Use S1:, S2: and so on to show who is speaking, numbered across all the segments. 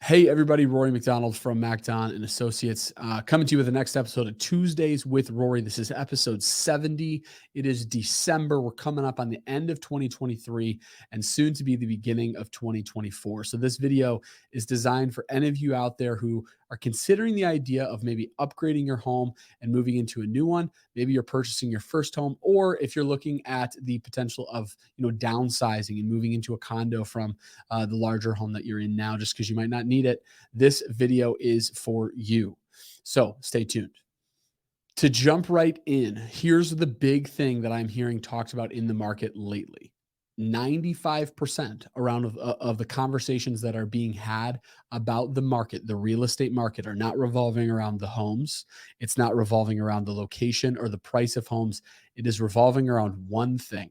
S1: Hey everybody, Rory McDonald from MacDon and Associates, coming to you with the next episode of Tuesdays with Rory. This is episode 70. It is December. We're coming up on the end of 2023 and soon to be the beginning of 2024. So this video is designed for any of you out there who are considering the idea of maybe upgrading your home and moving into a new one. Maybe you're purchasing your first home, or if you're looking at the potential of downsizing and moving into a condo from the larger home that you're in now, just because you might not need it. This video is for you. So stay tuned. To jump right in, here's the big thing that I'm hearing talked about in the market lately. 95% around of the conversations that are being had about the market, the real estate market, are not revolving around the homes. It's not revolving around the location or the price of homes. It is revolving around one thing: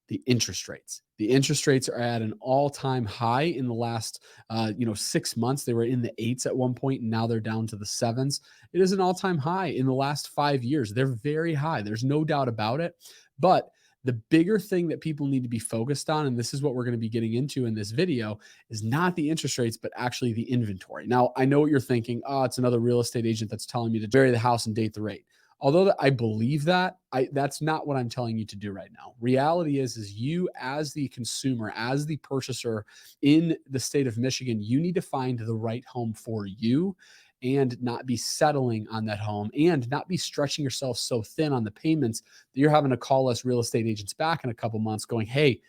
S1: the interest rates. The interest rates are at an all-time high in the last 6 months. They were in the eights at one point, and now they're down to the sevens. It is an all-time high in the last 5 years. They're very high. There's no doubt about it. But the bigger thing that people need to be focused on, and this is what we're going to be getting into in this video, is not the interest rates, but actually the inventory. Now, I know what you're thinking. Oh, it's another real estate agent that's telling me to bury the house and date the rate. Although I believe that, that's not what I'm telling you to do right now. Reality is you, as the consumer, as the purchaser in the state of Michigan, you need to find the right home for you and not be settling on that home and not be stretching yourself so thin on the payments that you're having to call us real estate agents back in a couple months going, hey,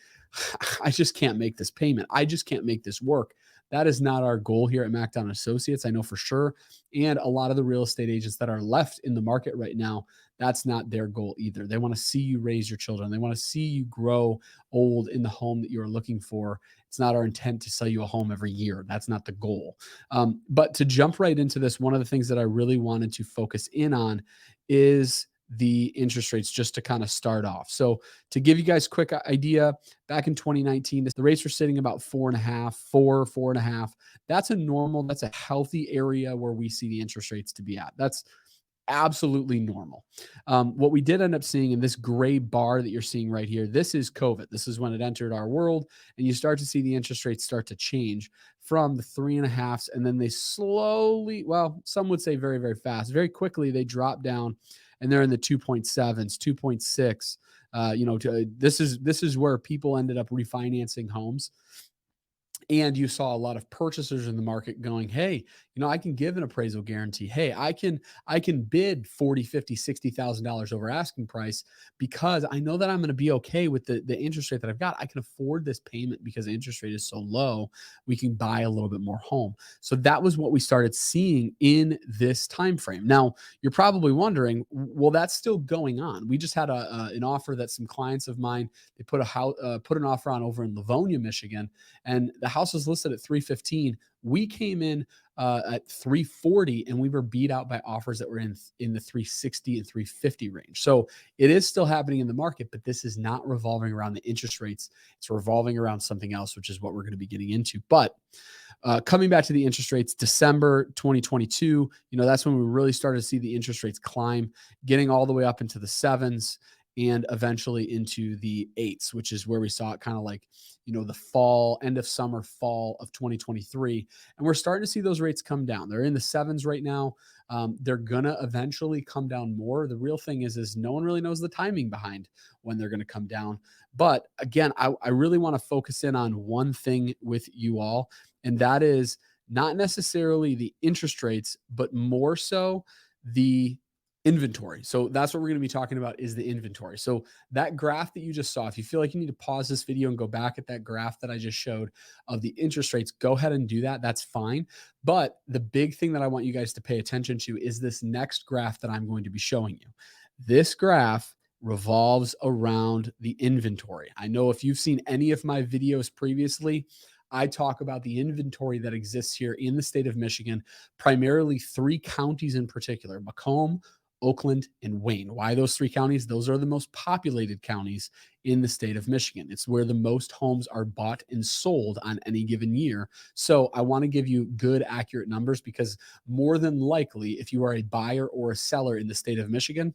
S1: I just can't make this payment. I just can't make this work. That is not our goal here at MacDon Associates, I know for sure. And a lot of the real estate agents that are left in the market right now, that's not their goal either. They want to see you raise your children. They want to see you grow old in the home that you're looking for. It's not our intent to sell you a home every year. That's not the goal. But to jump right into this, one of the things that I really wanted to focus in on is the interest rates, just to kind of start off. So to give you guys a quick idea, back in 2019, the rates were sitting about 4.5, 4.5. That's a normal, that's a healthy area where we see the interest rates to be at. That's absolutely normal. What we did end up seeing in this gray bar that you're seeing right here, this is COVID. This is when it entered our world, and you start to see the interest rates start to change from the 3.5s, and then they slowly, well, some would say very, very fast, very quickly, they drop down, and they're in the 2.7s, 2.6. This is where people ended up refinancing homes. And you saw a lot of purchasers in the market going, hey, I can give an appraisal guarantee. Hey, I can bid 40, 50, $60,000 over asking price because I know that I'm going to be okay with the interest rate that I've got. I can afford this payment because the interest rate is so low. We can buy a little bit more home. So that was what we started seeing in this time frame. Now, you're probably wondering, well, that's still going on. We just had an offer that some clients of mine, they put an offer on over in Livonia, Michigan, and the house was listed at 315. We came in at 340, and we were beat out by offers that were in the 360 and 350 range. So it is still happening in the market, but this is not revolving around the interest rates. It's revolving around something else, which is what we're going to be getting into. But coming back to the interest rates, December 2022, that's when we really started to see the interest rates climb, getting all the way up into the sevens and eventually into the eights, which is where we saw it kind of like, the fall, end of summer, fall of 2023. And we're starting to see those rates come down. They're in the sevens right now. They're going to eventually come down more. The real thing is no one really knows the timing behind when they're going to come down. But again, I really want to focus in on one thing with you all, and that is not necessarily the interest rates, but more so the inventory. So that's what we're going to be talking about, is the inventory. So that graph that you just saw, if you feel like you need to pause this video and go back at that graph that I just showed of the interest rates, go ahead and do that. That's fine. But the big thing that I want you guys to pay attention to is this next graph that I'm going to be showing you. This graph revolves around the inventory. I know if you've seen any of my videos previously, I talk about the inventory that exists here in the state of Michigan, primarily three counties in particular: Macomb, Oakland, and Wayne. Why those three counties? Those are the most populated counties in the state of Michigan. It's where the most homes are bought and sold on any given year. So I want to give you good, accurate numbers because more than likely, if you are a buyer or a seller in the state of Michigan,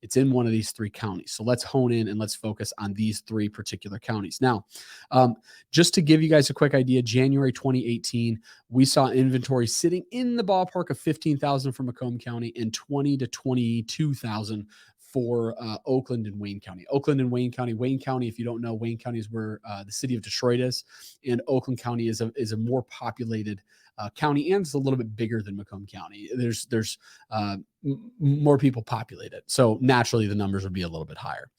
S1: it's in one of these three counties. So let's hone in and let's focus on these three particular counties. Now, um, just to give you guys a quick idea, January 2018, we saw inventory sitting in the ballpark of 15,000 for Macomb County and 20 to 22,000 for Oakland and Wayne County. Oakland and Wayne County. Wayne County, if you don't know, Wayne County is where the city of Detroit is, and Oakland County is a more populated county, and it's a little bit bigger than Macomb County. There's more people populate it, so naturally the numbers would be a little bit higher.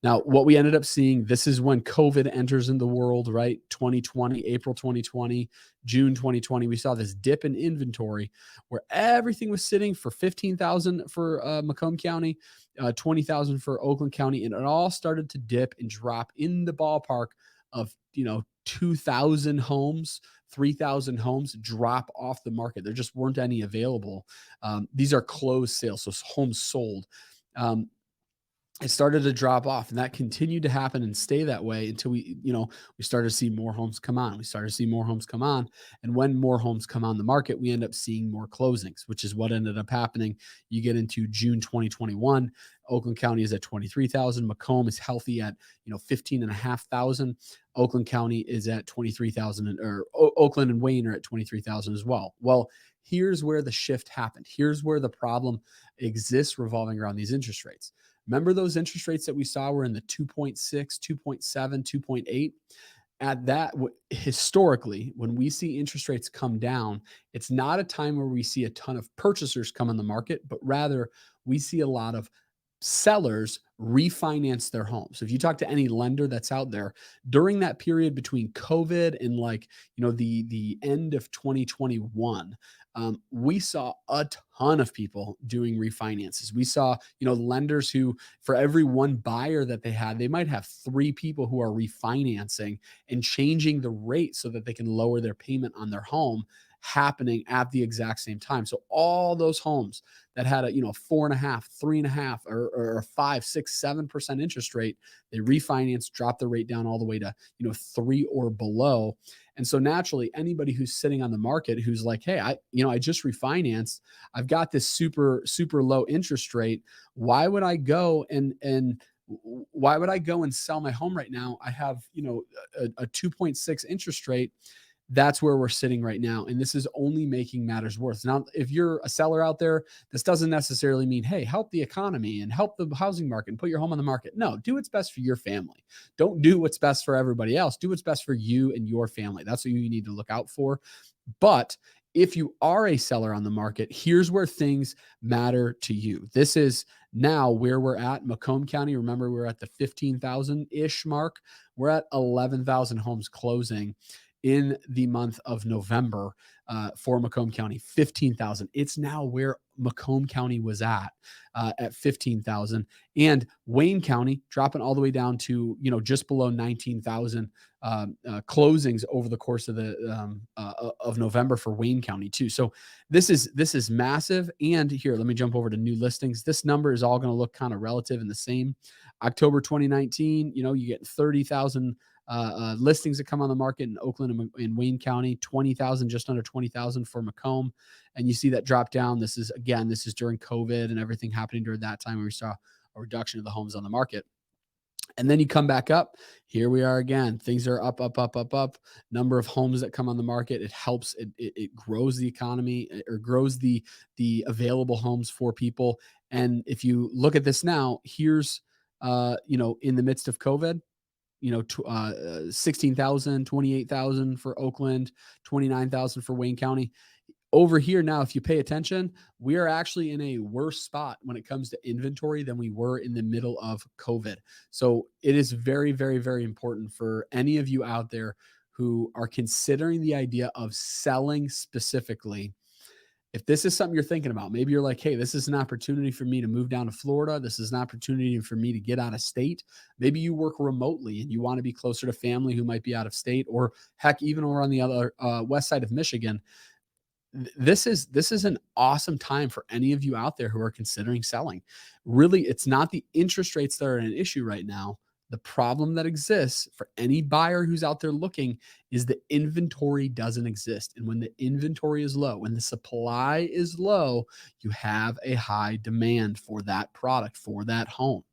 S1: Now, what we ended up seeing, this is when COVID enters in the world, right? 2020, April 2020, June 2020, we saw this dip in inventory where everything was sitting for 15,000 for Macomb County, 20,000 for Oakland County, and it all started to dip and drop in the ballpark of, 2,000 homes, 3,000 homes drop off the market. There just weren't any available. These are closed sales, so homes sold. It started to drop off, and that continued to happen and stay that way until we started to see more homes come on. We started to see more homes come on. And when more homes come on the market, we end up seeing more closings, which is what ended up happening. You get into June 2021, Oakland County is at 23,000. Macomb is healthy at, 15,500. Oakland County is at 23,000, or Oakland and Wayne are at 23,000 as well. Well, here's where the shift happened. Here's where the problem exists revolving around these interest rates. Remember those interest rates that we saw were in the 2.6, 2.7, 2.8? At that, historically, when we see interest rates come down, it's not a time where we see a ton of purchasers come on the market, but rather we see a lot of sellers refinance their homes. So if you talk to any lender that's out there during that period between COVID and the end of 2021, we saw a ton of people doing refinances. We saw lenders who, for every one buyer that they had, they might have three people who are refinancing and changing the rate so that they can lower their payment on their home, happening at the exact same time. So all those homes that had a 4.5, 3.5, or a 5, 6, 7% interest rate, they refinance, drop the rate down all the way to 3 or below. And so naturally, anybody who's sitting on the market who's like, hey, I just refinanced, I've got this super low interest rate. Why would I go and sell my home right now? I have a 2.6 interest rate. That's where we're sitting right now. And this is only making matters worse. Now, if you're a seller out there, this doesn't necessarily mean, hey, help the economy and help the housing market and put your home on the market. No, do what's best for your family. Don't do what's best for everybody else. Do what's best for you and your family. That's what you need to look out for. But if you are a seller on the market, here's where things matter to you. This is now where we're at. Macomb County, remember, we're at the 15,000-ish mark. We're at 11,000 homes closing in the month of November for Macomb County, 15,000. It's now where Macomb County was at 15,000, and Wayne County dropping all the way down to just below 19,000 closings over the course of of November for Wayne County too. So this is massive. And here, let me jump over to new listings. This number is all going to look kind of relative and the same. October 2019, you get 30,000 listings that come on the market in Oakland and in Wayne County, 20,000, just under 20,000 for Macomb. And you see that drop down. This is during COVID and everything happening during that time where we saw a reduction of the homes on the market. And then you come back up. Here we are again. Things are up, up, up, up, up. Number of homes that come on the market. It helps. It grows the economy, or grows the available homes for people. And if you look at this now, here's in the midst of COVID, 16,000, 28,000 for Oakland, 29,000 for Wayne County. Over here now, if you pay attention, we are actually in a worse spot when it comes to inventory than we were in the middle of COVID. So it is very, very, very important for any of you out there who are considering the idea of selling specifically. If this is something you're thinking about, maybe you're like, hey, this is an opportunity for me to move down to Florida. This is an opportunity for me to get out of state. Maybe you work remotely and you want to be closer to family who might be out of state, or heck, even over on the other west side of Michigan. This is an awesome time for any of you out there who are considering selling. Really, it's not the interest rates that are an issue right now. The problem that exists for any buyer who's out there looking is the inventory doesn't exist. And when the inventory is low, when the supply is low, you have a high demand for that product, for that home.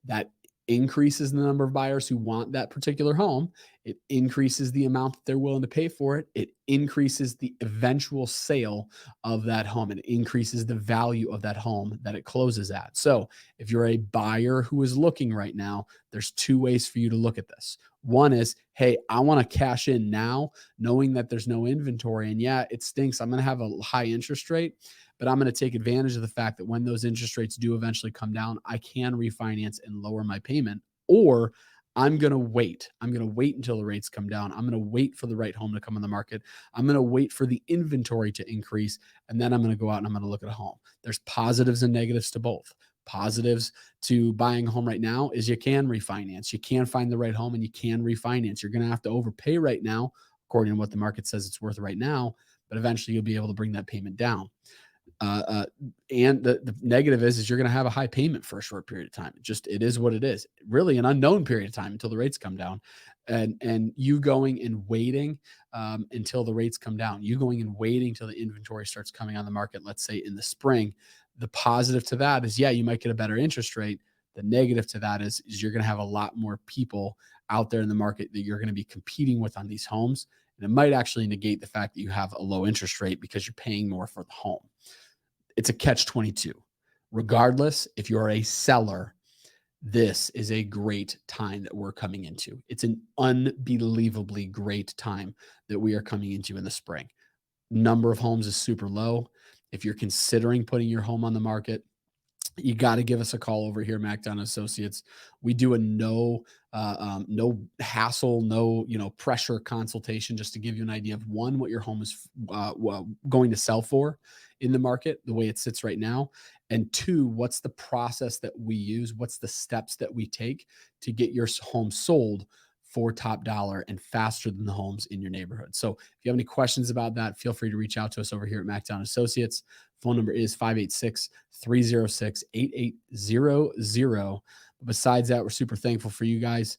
S1: That increases the number of buyers who want that particular home. It increases the amount that they're willing to pay for it. It increases the eventual sale of that home. It increases the value of that home that it closes at. So, if you're a buyer who is looking right now, there's two ways for you to look at this. One is, hey, I want to cash in now, knowing that there's no inventory. And yeah, it stinks. I'm going to have a high interest rate, but I'm going to take advantage of the fact that when those interest rates do eventually come down, I can refinance and lower my payment. Or I'm going to wait. I'm going to wait until the rates come down. I'm going to wait for the right home to come on the market. I'm going to wait for the inventory to increase. And then I'm going to go out and I'm going to look at a home. There's positives and negatives to both. Positives to buying a home right now is you can refinance. You can find the right home and you can refinance. You're going to have to overpay right now, according to what the market says it's worth right now, but eventually you'll be able to bring that payment down. Uh, uh, and the negative is you're going to have a high payment for a short period of time. It is what it is. Really, an unknown period of time until the rates come down, and you going and waiting until the rates come down. You going and waiting until the inventory starts coming on the market. Let's say in the spring. The positive to that is, yeah, you might get a better interest rate. The negative to that is you're going to have a lot more people out there in the market that you're going to be competing with on these homes. And it might actually negate the fact that you have a low interest rate because you're paying more for the home. It's a catch 22. Regardless, if you're a seller, this is a great time that we're coming into. It's an unbelievably great time that we are coming into in the spring. Number of homes is super low. If you're considering putting your home on the market, you got to give us a call over here, MacDon Associates. We do a no hassle, no pressure consultation, just to give you an idea of one, what your home is going to sell for in the market, the way it sits right now, and two, what's the process that we use, what's the steps that we take to get your home sold for top dollar and faster than the homes in your neighborhood. So if you have any questions about that, feel free to reach out to us over here at MacDon Associates. Phone number is 586-306-8800. Besides that, we're super thankful for you guys.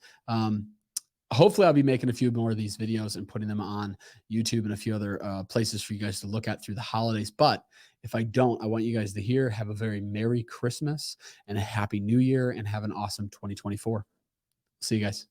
S1: Hopefully I'll be making a few more of these videos and putting them on YouTube and a few other places for you guys to look at through the holidays. But if I don't, I want you guys to have a very Merry Christmas and a Happy New Year and have an awesome 2024. See you guys.